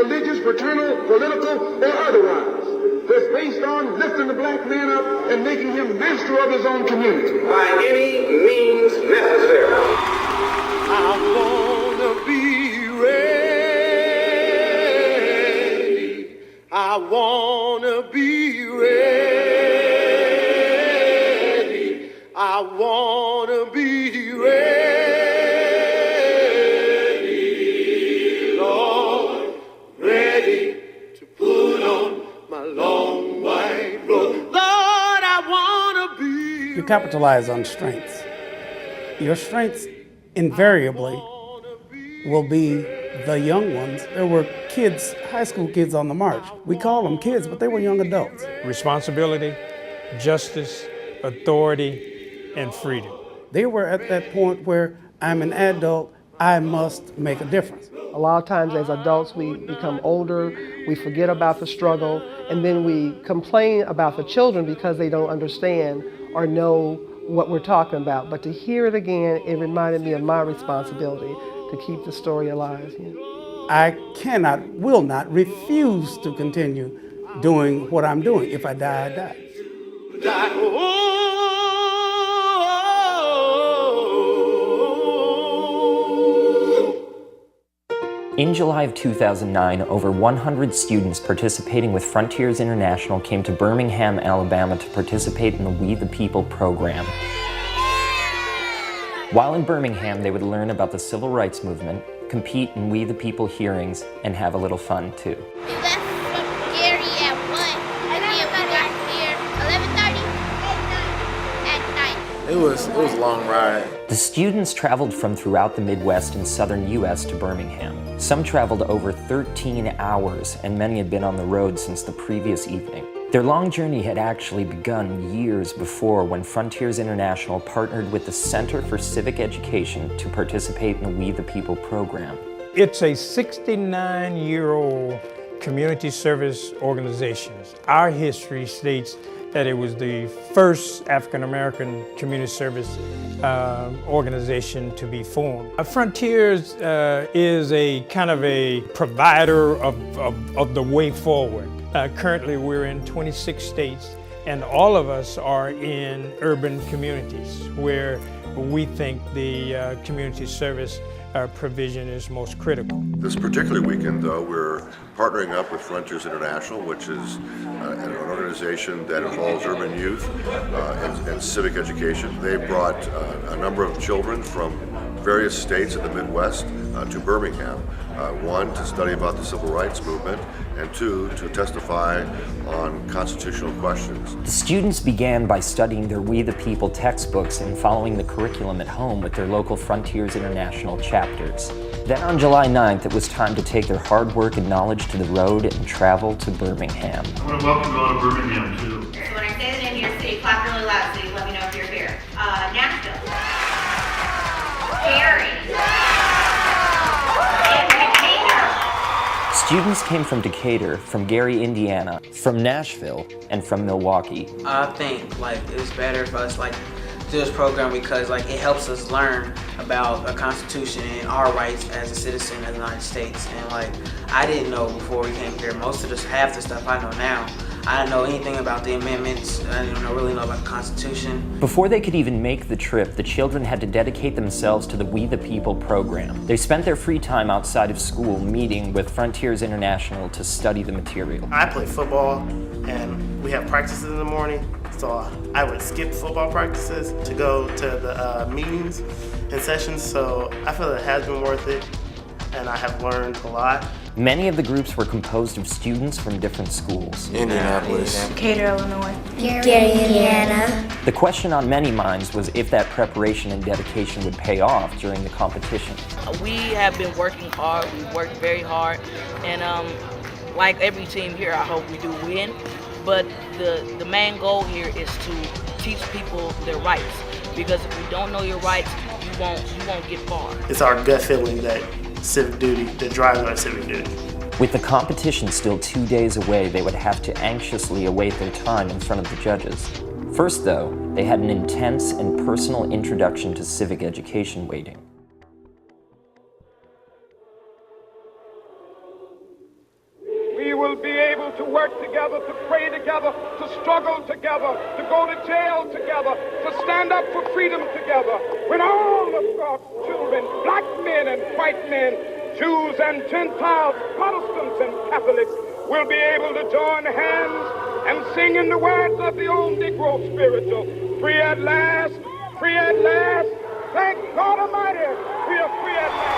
religious, fraternal, political, or otherwise. That's based on lifting the black man up and making him master of his own community. By any means necessary. I wanna be ready. I wanna be ready. I wanna be ready, Lord, ready to put on my long white robe. Lord, I wanna be. You capitalize on strengths. Your strengths invariably will be the young ones. There were kids, high school kids on the march. We call them kids, but they were young adults. Responsibility, justice, authority, and freedom. They were at that point where I'm an adult, I must make a difference. A lot of times as adults, we become older, we forget about the struggle, and then we complain about the children because they don't understand or know what we're talking about. But to hear it again, it reminded me of my responsibility to keep the story alive. I cannot, will not, refuse to continue doing what I'm doing. If I die, I die. In July of 2009, over 100 students participating with Frontiers International came to Birmingham, Alabama to participate in the We the People program. While in Birmingham, they would learn about the civil rights movement, compete in We the People hearings, and have a little fun too. We left from Gary at 1, and we got here 11:30 at night. It was a long ride. The students traveled from throughout the Midwest and southern U.S. to Birmingham. Some traveled over 13 hours, and many had been on the road since the previous evening. Their long journey had actually begun years before when Frontiers International partnered with the Center for Civic Education to participate in the We the People program. It's a 69-year-old community service organization. Our history states that it was the first African-American community service organization to be formed. Frontiers is a kind of a provider of the way forward. Currently we're in 26 states, and all of us are in urban communities where we think the community service provision is most critical. This particular weekend, though, we're partnering up with Frontiers International, which is an organization that involves urban youth and civic education. They brought a number of children from various states in the Midwest to Birmingham. One, to study about the civil rights movement, and two, to testify on constitutional questions. The students began by studying their We the People textbooks and following the curriculum at home with their local Frontiers International chapters. Then on July 9th, it was time to take their hard work and knowledge to the road and travel to Birmingham. I want to welcome you all to Birmingham, too. So when I say the name of your city, clap really loud so you let me know if you're here. Nashville. Gary. Students came from Decatur, from Gary, Indiana, from Nashville, and from Milwaukee. I think it's better for us do this program because it helps us learn about the Constitution and our rights as a citizen of the United States. And I didn't know before we came here. Half the stuff I know now. I didn't know anything about the amendments. I didn't really know about the Constitution. Before they could even make the trip, the children had to dedicate themselves to the We the People program. They spent their free time outside of school meeting with Frontiers International to study the material. I play football, and we have practices in the morning, so I would skip football practices to go to the meetings and sessions, so I feel it has been worth it, and I have learned a lot. Many of the groups were composed of students from different schools. Indianapolis. Decatur, Illinois. Gary, Indiana. The question on many minds was if that preparation and dedication would pay off during the competition. We have been working hard, we've worked very hard, and like every team here, I hope we do win. But the main goal here is to teach people their rights, because if you don't know your rights, you won't get far. It's our gut feeling that civic duty, that drives our civic duty. With the competition still 2 days away, they would have to anxiously await their time in front of the judges. First, though, they had an intense and personal introduction to civic education waiting. able to work together, to pray together, to struggle together, to go to jail together, to stand up for freedom together. When all of God's children, black men and white men, Jews and Gentiles, Protestants and Catholics, will be able to join hands and sing in the words of the old Negro spiritual, free at last, free at last. Thank God Almighty, we are free at last.